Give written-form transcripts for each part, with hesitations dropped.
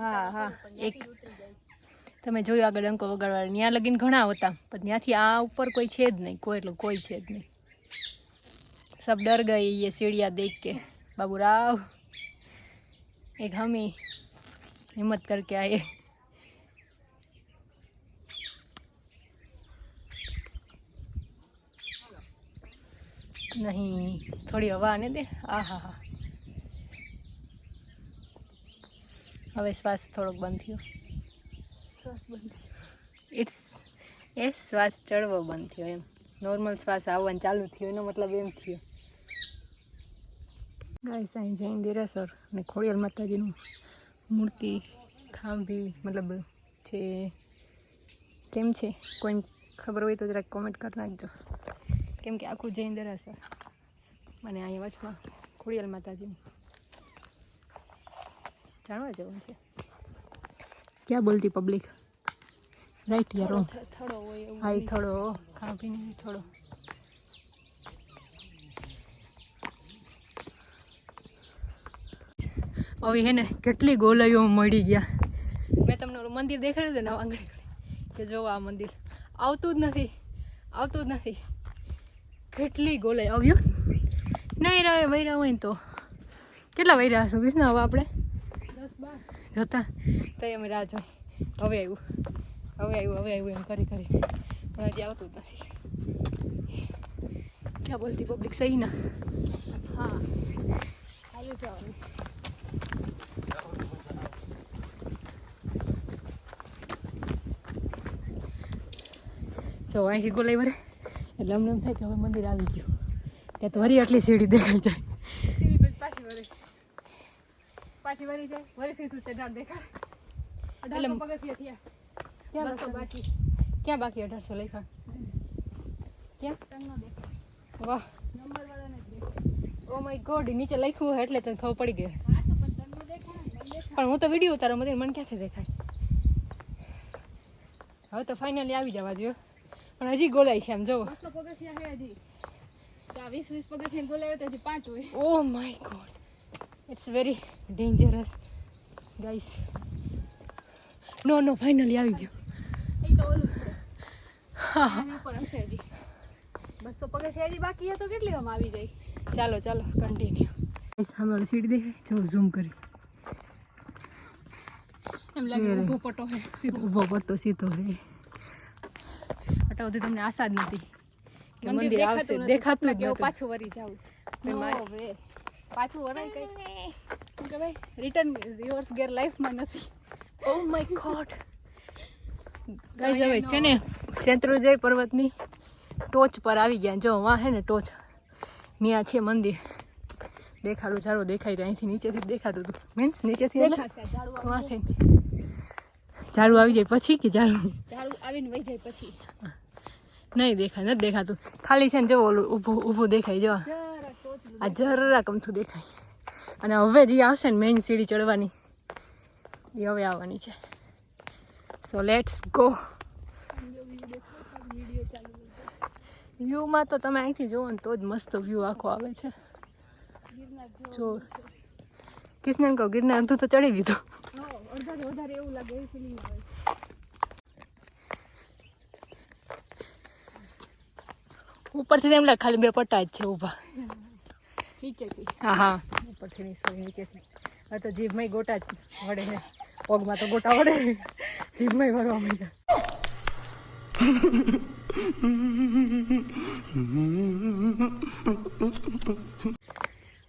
હા હા એક તમે જોયું આગળ ડંકો વગાડવા ત્યાં લગીને ઘણા હતા પણ ત્યાંથી આ ઉપર કોઈ છે જ નહીં, કોઈ છે જ નહીં. सब डर गए ये सीढ़ियाँ देख के। बाबू राव एक हम ही हिम्मत करके आए. नहीं थोड़ी हवा आने दे. आ हा हा હવે શ્વાસ થોડોક બંધ થયો. એ શ્વાસ ચડવો બંધ થયો એમ. નોર્મલ શ્વાસ આવવાનું ચાલુ થયો એનો મતલબ એમ થયો. ગાઈસ અહીં જૈન દેરાસર અને ખોડિયાર માતાજીનું મૂર્તિ ખાંભી મતલબ છે. કેમ છે કોઈને ખબર હોય તો જરાક કોમેન્ટ કરી નાખજો. કેમ કે આખું જૈન દેરાસર અને અહીંયા વચમાં ખોડિયાર માતાજીનું જાણવા જેવું છે. ક્યાં બોલતી પબ્લિક રાઈટ યાર થોડો હોય હા થોડો ખાંભી નહીં થોડો. હવે હે ને કેટલી ગોલાઈઓ મળી ગયા. મેં તમને ઓલું મંદિર દેખાડ્યું હતું ને આંગળી કે જો આ મંદિર આવતું જ નથી. કેટલી ગોલાઈ આવ્યો નહીં રહે વૈરા હોય ને તો કેટલા વૈરા હશું કીશ ને હવે આપણે 10-12 જોતા તો અમે રાહ જોઈ. હવે આવ્યું એમ કરી પણ હજી આવતું જ નથી. ક્યાં બોલતી પબ્લિક સહી ના હા હાલું જવાનું. જો અહીંથી ગોલાઈ વરે એટલે અમને એમ થાય કે હવે મંદિર આવી ગયું. ત્યાં તો વરી આટલી સીડી દેખાઈ જાય. સીડી પાછી વરી જાય વરી સીધું ચઢાણ દેખાય. 1800 પગથિયા થયા. ક્યાં બાકી 1800 લખ્યા ક્યાં તંગનો દેખાય. વાહ નંબર વાળાને જ દેખાય. ઓ માય ગોડ નીચે લખ્યું હોય એટલે તને ખબર પડી ગઈ. હા તો પણ તંગનો દેખાય પણ હું તો વિડીયો ઉતારો મને ક્યાંથી દેખાય. હવે તો ફાઇનલી આવી જવા જોઈએ પણ હજી ગોલાઈ છે આમ જોવો. 200 પગથિયા છે હજી. તો આ 20 પગથિયા ગોલાય તો હજી 5 હોય. Oh my god it's very dangerous guys. No finally આવી ગયો. એ તો ઓલું છે હા ઉપર હશે હજી 200 પગથિયા હજી બાકી છે તો કેટલી આમ આવી જાય. ચાલો કન્ટિન્યુ. સામે ઓલી સીડી દેખાય જો ઝૂમ કરી એમ લાગે ઊભો પટ્ટો હે સીધો હે. અટાવથી તમને આશા જ નથી કે મંદિર આવશે. દેખાતું જ નહોતું. પાછું વરી જાવું પાછું વરાય કઈ કે ભાઈ રિટર્ન યોર્સ ગેર લાઈફમાં નથી. ઓ માય ગોડ ગાઈસ હવે છે ને શેત્રુંજય પર્વતની ટોચ પર આવી ગયા. જો વાં હે ને ટોચ ત્યાં છે મંદિર. દેખાડું ચાલો દેખાય અહીંથી નીચેથી દેખાતું હતું મીન્સ નીચેથી એટલે વાંથી ઝાડુ આવી જાય પછી કે ઝાડુ આવીને વહી જાય પછી નહીં દેખાય નથી દેખાતું. ખાલી છે ને જો ઓલું ઊભું દેખાય જો આ જરા કમથું દેખાય. અને હવે જે આવશે ને મેઇન સીડી ચડવાની એ હવે આવવાની છે. So let's go. વ્યૂમાં તો તમે અહીંથી જોવો ને તો જ મસ્ત વ્યૂ આખો આવે છે. જો કિશનન કહો ગિરનાર અડધું તો ચડી લીધું. વધારે એવું લાગે એવી ફિલિંગ આવે. ઉપરથી એમ લાગે ખાલી બે પટ્ટા જ છે ઊભા નીચેથી. હા ઉપરથી નીચેથી. હવે તો જીભમાં ગોટા જ વડે છે. પગમાં તો ગોટા વડે જીભમાં વળવા માંડ્યા.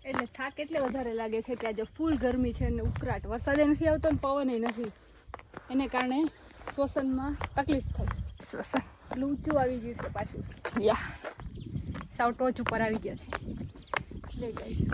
એટલે થાક એટલે વધારે લાગે છે કે આજે ફૂલ ગરમી છે અને ઉકળાટ. વરસાદ નથી આવતો ને પવન નથી એને કારણે શ્વસનમાં તકલીફ થાય. શ્વસન એટલે ઊંચું આવી ગયું છે પાછું. યા સાવ ટોચ ઉપર આવી ગયા છે.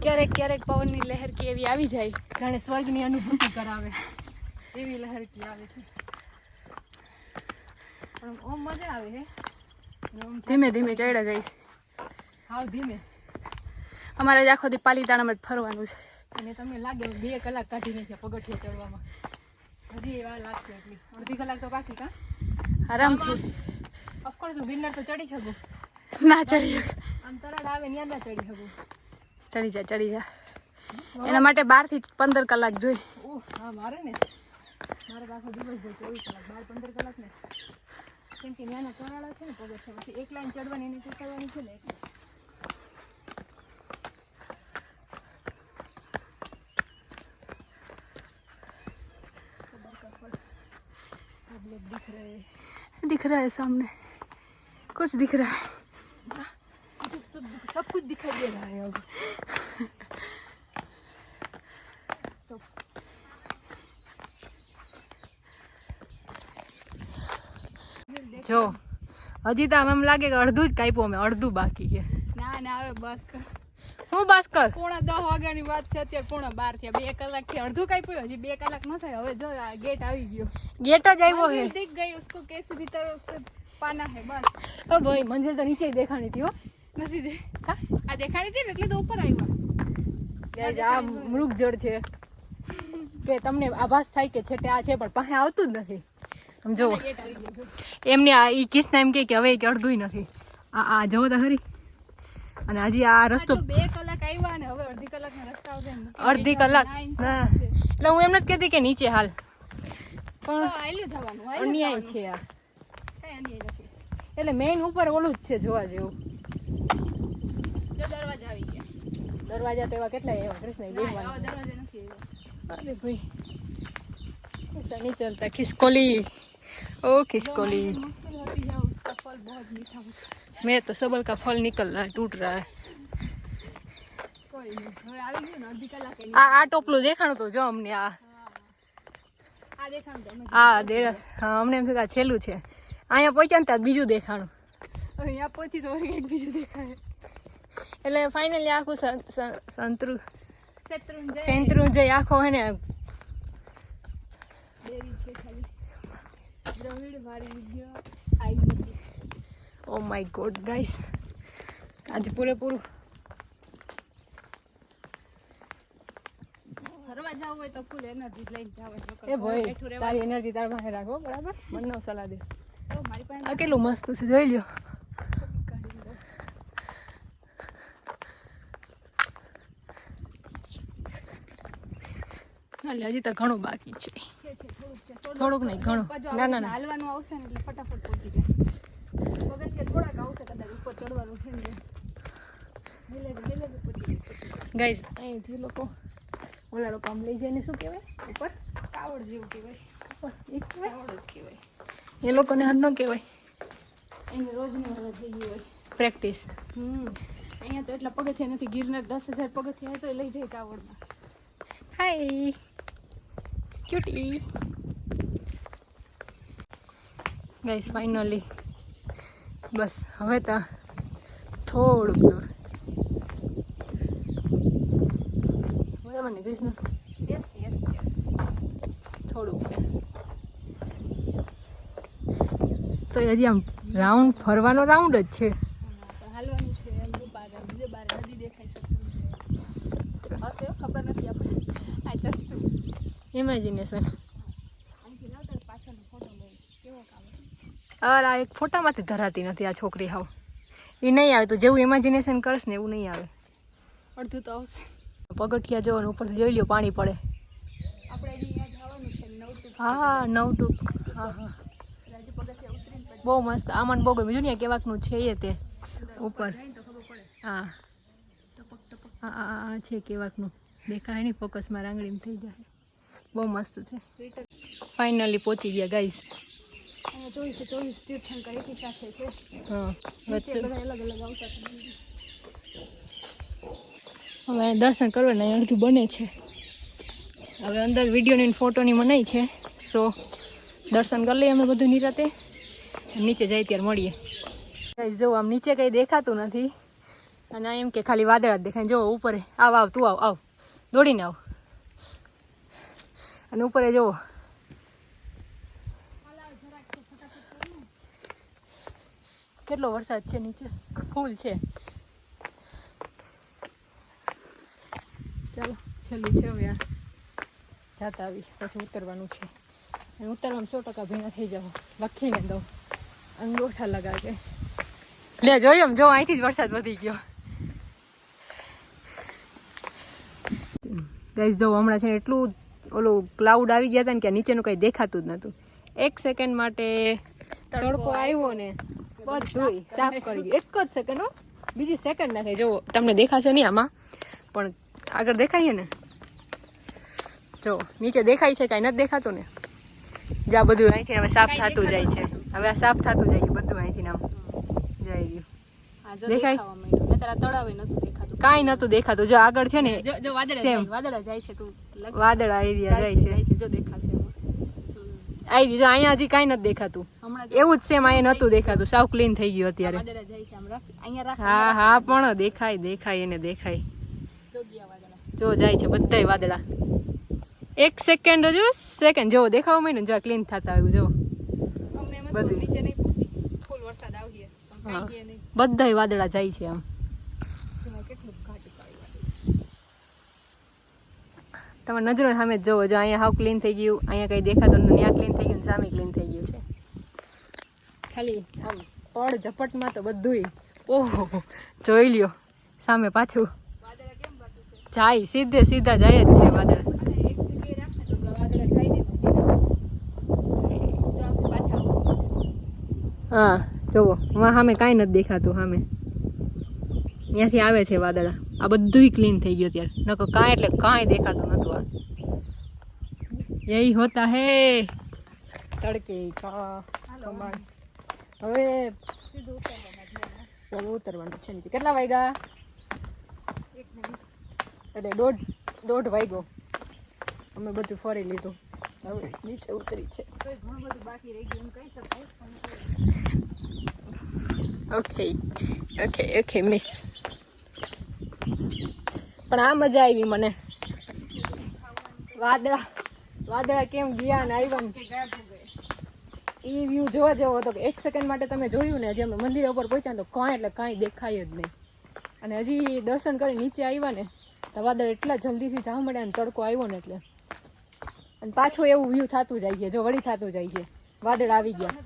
ક્યારેક પવનની લહેરકી એવી આવી જાય જાણે સ્વર્ગની અનુભૂતિ કરાવે એવી લહેરકી આવે છે. પણ ઓમ મજા આવે છે. ધીમે ચડ્યા જાય છે. હાવ ધીમે. અમારે આખો દી પાલીતાણામાં જ ફરવાનું છે અને તમને લાગે 2 કલાક કાઢી નાખ્યા પગથિયા ચડવામાં. હજી વાર લાગશે એટલી અડધી કલાક તો બાકી કા આરામથી. ઓફકોર્સ હું ગિરનાર તો ચડી શકું ના ચડી આમ તરાડ આવે ત્યાં ના ચડી શકું. ચડી જા એના માટે 12 થી 15 કલાક જોઈ. ઓ ઓહ હા મારે તો આખો દિવસ જાય 24 કલાક 12-15 કલાક ને કેમ કે નાના કરાળા છે ને પગથિયા પછી એક લાઈન ચડવાની એને કરવાની છે ને એટલે सब लोग दिख रहा है सामने कुछ दिख रहा है मुझे सब कुछ दिखाई दे रहा है अब જો હજી તો આમ લાગે કે અડધું જ કાપ્યું અમે અડધું બાકી છે ના હવે બસ કર હું બસ કર 9:30 વાગ્યાની વાત છે અત્યારે 11:30 થયા 2 કલાક થી અડધું કાપ્યું હજી 2 કલાક ન થાય હવે જો આ ગેટ આવી ગયો ગેટ જ આવ્યો હે दिख गई उसको कैसे भीतर उसको पाना है बस ओ भाई मंजिल तो नीचे ही देखानी थी हो નથી દે આ દેખાડી હતી ને એટલે તો ઉપર આવ્યા ગાઈસ આ મૃગજળ છે કે તમને આભાસ થાય કે છેટે આ છે પણ પાસે આવતું જ નથી સમજો એમને આ ઈ કિસના એમ કે હવે કે અડધું નથી આ જોવો તો ખરી અને હજી આ રસ્તો 2 કલાક આવ્યા ને હવે અડધી કલાકનો રસ્તો આવશે અડધી કલાક ના એટલે હું એમ નથી કહેતી કે નીચે હાલ પણ આયલું જવાનું અન્યાય છે આ કઈ અન્યાય નથી એટલે મેઈન ઉપર ઓલું જ છે જોવા જેવું જો દરવાજા આવી ગયા દરવાજા તો એવા કેટલા એવા કૃષ્ણ બેહવાના દરવાજા નથી આવ્યા અરે ભાઈ ऐसा नहीं चलता खिसकोली ओ खिसकोली मुश्किल होती है उसका फल बहुत मीठा होता है मैं तो सबल का फल निकल रहा है टूट रहा है कोई नहीं હવે આવી ગયું ને અડધી કલાકે આ ટોપલું દેખાણું તો જો અમને આ દેખાણું તો આ દેરસ હા અમને એમ છે કે આ છેલ્લું છે અહીંયા પહોંચ્યા ને ત્યાં બીજું દેખાણું હવે અહીંયા પહોંચી તો વળી એક બીજું દેખાય એટલે ફાઇનલી આખું શેત્રુંજય આખો હે ને ડેરી છે ખાલી દ્રવિડ વાળી વિડિયો આવી નથી ઓ માય ગોડ ગાઈસ આજે પૂરેપૂરું ફરવા જાવ હોય તો ફૂલ એનર્જી લઈને જાવ એ ભાઈ તારી એનર્જી તાર પાસે રાખો બરાબર મને સલાહ દે તો મારી પાસે આ કેટલું મસ્ત છે જોઈ લ્યો હાલે હજી તો ઘણું બાકી છે થોડુંક નહીં ઘણું ના ના હાલવાનું આવશે ને એટલે ફટાફટ પહોંચી જાય પગથિયા થોડાક આવશે કદાચ ઉપર ચડવાનું છે ને ગાઈસ અહીંથી લોકો ઓલા લોકો આમ લઈ જઈને શું કહેવાય ઉપર કાવડ જેવું કહેવાય ઉપર એ કાવડ જ કહેવાય એ લોકોને હાથ ન કહેવાય એને રોજની હવે થઈ ગઈ હોય પ્રેક્ટિસ અહીંયા તો એટલા પગથિયા નથી ગિરનાર 10,000 પગથિયા તો લઈ જાય કાવડમાં હાય ક્યુટી ગાઈસ ફાઇનલી બસ હવે તો થોડુંક દૂર બરાબર ને કૃષ્ણ યસ થોડુંક તો હજી આમ રાઉન્ડ ફરવાનો રાઉન્ડ જ છે હાલવાનું છે બીજે બાર નદી દેખાય શકતું ખબર નથી આપણે આ જસ્ટ ઇમેજિનેશન અરે આ એક ફોટામાંથી ધરાતી નથી આ છોકરી હાવ એ નહીં આવે તો જેવું ઇમેજિનેશન કરશ ને એવું નહીં આવે અડધું તો આવશે પગથિયા જવાનું ઉપરથી જોઈ લ્યો પાણી પડે હા 9 ટૂંક હા બહુ મસ્ત આમાં બહુ ગમે જો ને કેવાકનું છે એ તે ઉપર હા હા છે કેવાકનું દેખાય નહીં ફોકસમાં રાંગડીમાં થઈ જાય બહુ મસ્ત છે ફાઇનલી પહોંચી ગયા ગાઈસ 24 તીર્થંકર એકી સાથે છે હા વચ્ચે બધા અલગ અલગ આવતા હવે દર્શન કરવાના અડધું બને છે હવે અંદર વિડીયોની ફોટોની મનાઈ છે સો દર્શન કરી લઈએ અમે બધું નિરાતે નીચે જાય ત્યારે મળીએ ગાઈસ જો આમ નીચે કંઈ દેખાતું નથી અને એમ કે ખાલી વાદળા જ દેખાય જો ઉપર આવ તું આવ દોડીને આવ અને ઉપર જોવો કેટલો વરસાદ છે નીચે ફૂલ છે ચાલો છેલ્લું છે હવે જાતા આવી પછી ઉતરવાનું છે અને ઉતરવામાં 100% ભીના થઈ જાવ લખીને દઉં અંગોઠા લગા કે લે જોયો જો અહીંથી જ વરસાદ વધી ગયો ગાઈસ જો હમણાં છે ને એટલું ઓલું ક્લાઉડ આવી ગયા હતા ને કે નીચેનું કંઈ દેખાતું જ નહોતું. 1 સેકન્ડ માટે તડકો આવ્યો ને બધું સાફ કરી ગયું. 1 જ સેકન્ડ હો, બીજી સેકન્ડ ના થાય. જો તમને દેખાશે નહીં આમાં, પણ આગળ દેખાય ને, જો નીચે દેખાય છે, કાંઈ નથી દેખાતું ને. જ્યાં બધું અહીંથી હવે સાફ થતું જાય છે. હવે આ સાફ થતું જાય છે બધું અહીંથી આમ જાય ગયું. દેખાય કાંઈ નતું દેખાતું. જો આગળ છે ને વાદળા જાય છે, તું વાદળા એરિયા જાય છે. જો દેખાશે આવી જો અહીંયા હજી કાંઈ નથી દેખાતું. એવું જ સેમ અહીંયા નતું દેખાતું. સાવ ક્લીન થઈ ગયું અત્યારે. વાદળા જાય છે, આમ રાખ અહીંયા રાખ. હા હા પણ દેખાય એને દેખાય. જો જાય છે બધાય વાદળા. 1 સેકન્ડ જો સેકન્ડ જો દેખાવા માંડ્યું ને, જો ક્લીન થતા આવ્યું. જો બધું નીચે નહીં પહોંચી, ફૂલ વરસાદ આવી હા બધાય વાદળા જાય છે આમ. તમારી નજરો સામે જ જોવો. જો અહીંયા હાવ ક્લીન થઈ ગયું, અહીંયા કઈ દેખાતું નથી, ત્યાં ક્લીન થઈ ગયું, સામે ક્લીન થઈ ગયું છે. ખાલી આમ પડ ઝપટમાં તો બધુંય ઓહો જોઈ લ્યો. સામે પાછું જાય, સીધા જાય જ છે વાદળ. હા જોવો સામે કાંઈ નથી દેખાતું. સામે ત્યાંથી આવે છે વાદળા. આ બધુંય ક્લીન થઈ ગયું ત્યારે. નકો કાંઈ એટલે કાંઈ દેખાતું નતું. આ યહી હોતા હે તડકે કા કમાન. હવે ઉતરવાનું છે નીચે. કેટલા વાગ્યા? એટલે દોઢ વાગ્યો. અમે બધું ફરી લીધું, હવે નીચે ઉતરી છે. ઘણું બધું બાકી રહી ગયું એમ કહી શકાય. Okay miss. પણ આ મજા આવી મને. વાદળા કેમ ગયા ને આવ્યા ને એ વ્યૂ જોવા જેવો હતો કે 1 સેકન્ડ માટે તમે જોયું ને, હજી અમે મંદિર ઉપર પહોંચ્યા તો કાંઈ એટલે કાંઈ દેખાય જ નહીં. અને હજી દર્શન કરી નીચે આવ્યા ને તો વાદળ એટલા જલ્દીથી જવા મળ્યા ને, તડકો આવ્યો ને એટલે. અને પાછું એવું વ્યૂ થતું જાય છે, જો વળી થતું જાય છે. વાદળ આવી ગયા.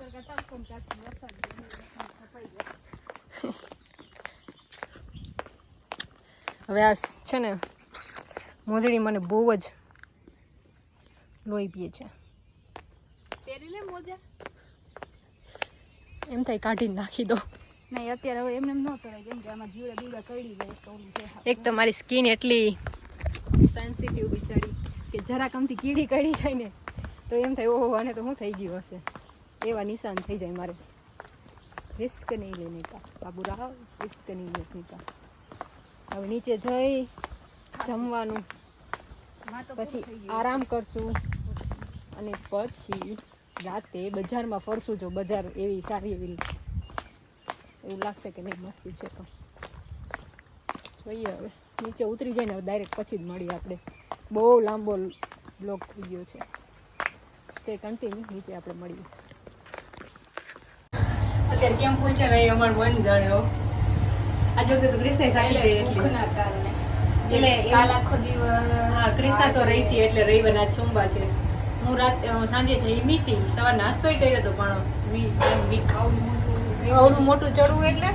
હવે આ છે ને મોજડી મને બહુ જ લોહી પીએ છે. એમ થાય કાઢીને નાખી દો. નહીં અત્યારે હવે એમને ન ચડાય, કેમ કે આમાં જીવડા બીવડા કડી જાય તો ઓલું છે. એક તો મારી સ્કિન એટલી સેન્સિટિવ બિચારી કે જરાક આમથી કીડી કડી જાય ને તો એમ થાય ઓહો આને તો શું થઈ ગયું હશે, એવા નિશાન થઈ જાય મારે. રિસ્ક નહીં લેને કા બાબુરાવ, રિસ્ક નહીં લેને કા. હવે નીચે જઈ જમવાનું, પછી આરામ કરશું અને પછી રાતે બજારમાં ફરશું. જો બજાર એવી સારી એવી એવું લાગશે કે નહીં મસ્તી છે તો જોઈએ. હવે નીચે ઉતરી જાય ને હવે ડાયરેક્ટ પછી જ મળીએ આપણે. બહુ લાંબો બ્લોગ થઈ ગયો છે. તે કન્ટિન્યુ નીચે આપણે મળીએ. અત્યારે કેમ પહોંચ્યા નહીં અમારું મન જાણ્યો. આ જોકે તો ક્રિષ્ના ચાલી ગઈ ભૂખના કારણે. એટલે કાલ આખો દિવસ હા ક્રિષ્ના તો રહી હતી એટલે રવિવાર આજ સોમવાર છે. હું સાંજે જમી હતી, સવાર નાસ્તોય કર્યો હતો પણ આવડું મોટું ચડવું એટલે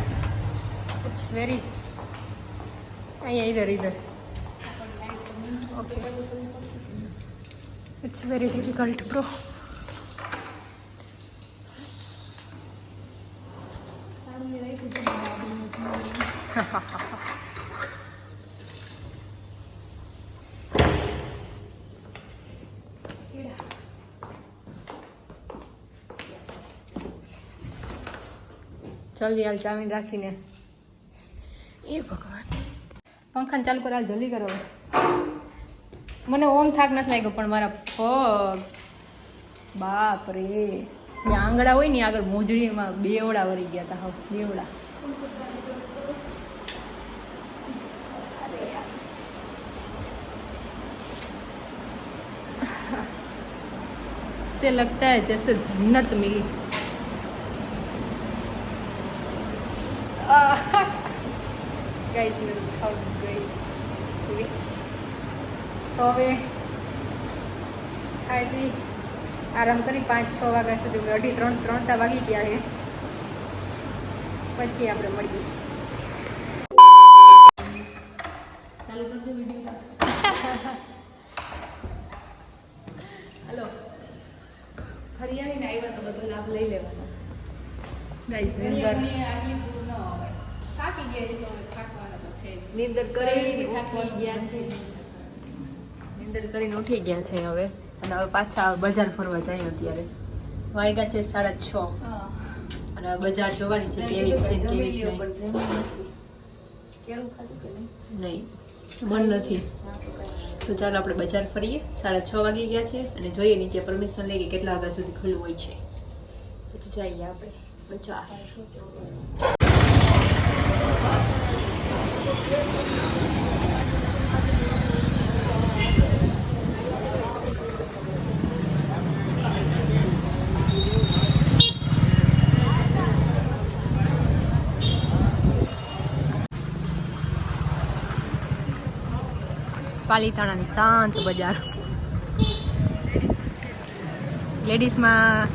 ઇટ્સ વેરી અહીંયા ઇધર okay it's very difficult bro. જલ્દી હાલ ચાવીને રાખીને. એ ભગવાન પંખાને ચાલુ કરાવ, જલ્દી કરો. મને ઓમ થાક નથી લાગ્યો પણ મારા પગ બાપ રે, જે આંગળા હોય ને આગળ મોજડીમાં બેવડા વળી ગયા હતા. હા બેવડા. से लगता है जैसे जन्नत मिली. गाइस मैं तो थक गई पूरी. तो હવે ખાઈ આરામ કરી 5-6 વાગ્યા સુધી, 2:30-3 વાગી ગયા છે. પછી આપણે મળીએ. ચાલુ કરજો વિડીયો. ફરી આવીને આવ્યા તો બધો લાભ લઈ લેવાનો. ગાઈસ દરિયાની આટલી દૂર ન આવે. થાકી ગયા તો હવે થાકવાના તો છે જ. નીંદર કરીને થાકી ગયા છે. નીંદર કરીને ઉઠી ગયા છે હવે અને હવે પાછા બજાર ફરવા જાય અત્યારે. વાગ્યા છે 6:30 અને બજાર જોવાની છે કેવી છે કેવી નહીં. કેળું ખાધું કે નહીં મન નથી. તો ચાલો આપણે બજાર ફરીએ. 6:30 વાગી ગયા છે અને જોઈએ નીચે પરમિશન લઈ કે કેટલા વાગ્યા સુધી ખુલ્લું હોય છે. પછી જઈએ આપણે બજાર. પાલીતાણાની શાંત બજાર. લેડીઝમાં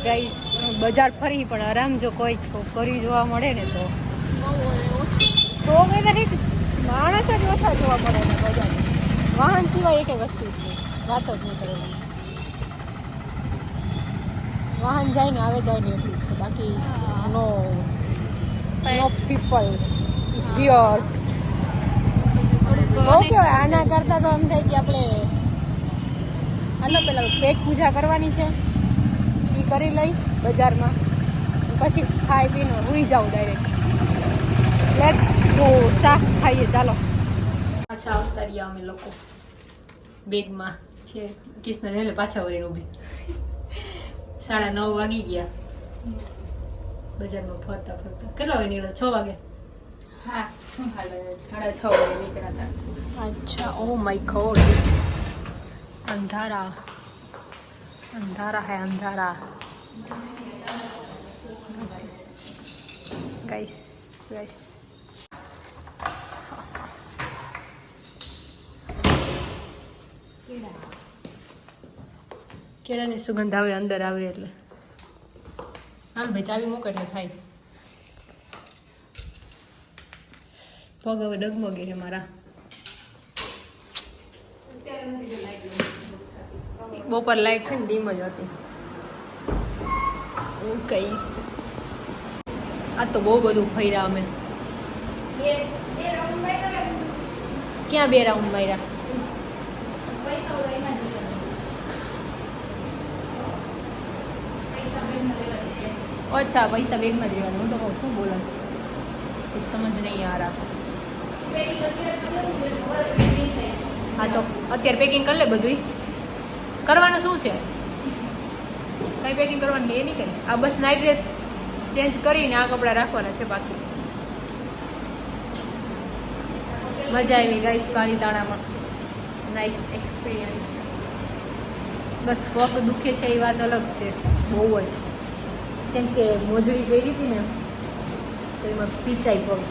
ગાઈસ બજાર ફરી પણ આરામ જો કોઈ છોકરી જોવા મળે ને તો માણસ જ ઓછા જોવા મળે ને બજાર. વાહન સિવાય એક વસ્તુ જ નહીં, વાત જ નહીં કરવાની. વાહન જાય ને આવે જાય ને એટલું જ છે, બાકી નો પીપલ ઇઝ હિયર. બહુ કહેવાય આના કરતાં તો એમ થાય કે આપણે હાલો પેલા પેટ પૂજા કરવાની છે એ કરી લઈ બજારમાં, પછી ખાઈ પીને હુઈ જાવ ડાયરેક્ટ. લેટ્સ ગો શાક ખાઈએ ચાલો. પાછા આવતા રહ્યા અમે લોકો બેગમાં છે કિસના જોઈને પાછા વળીને ઊભી. 9:30 વાગી ગયા બજારમાં ફરતા ફરતા. કેટલા વાગે નીકળ્યા? 6 વાગે. હા 6:30 વાગે નીકળ્યા હતા. अच्छा ओ माय गॉड अंधारा अंधारा है अंधारा गाइस गाइस. કેળાની સુગંધ આવે અંદર આવે એટલે હાલ ભાઈ ચાવી મૂક એટલે થાય. પગ હવે ડગમગે છે મારા. બપોર લાઈટ છે ને ડીમ જ હતી. હું કહીશ આ તો બહુ બધું ફર્યા અમે. ક્યાં 2 રાઉન્ડ માર્યા? અચ્છા પૈસા બેગમાં જ રહેવાનું. હું તો કહું શું બોલસ कुछ समझ नहीं आ रहा. હા તો અત્યારે પેકિંગ કરી લે બધું. કરવાનું શું છે? કઈ પેકિંગ કરવાનું એ નહીં કરે. આ બસ નાઇટ ડ્રેસ ચેન્જ કરીને આ કપડાં રાખવાના છે બાકી. મજા આવી ગાઈસ પાલીતાણામાં. Nice experience. બસ પગ દુખે છે એ વાત અલગ છે બહુ જ, કેમ કે મોજડી પહેરી હતી ને તો એમાં પીચાઈ પગ.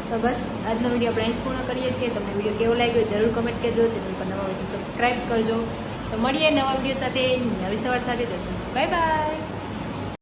તો બસ આજનો વિડીયો આપણે અહીં પૂર્ણ કરીએ છીએ. તમને વિડીયો કેવો લાગ્યો જરૂર કમેન્ટ કરજો. ચેનલ પર નવા હોય તો સબસ્ક્રાઈબ કરજો. તો મળીએ નવા વિડીયો સાથે, નવી સવાર સાથે. Bye bye.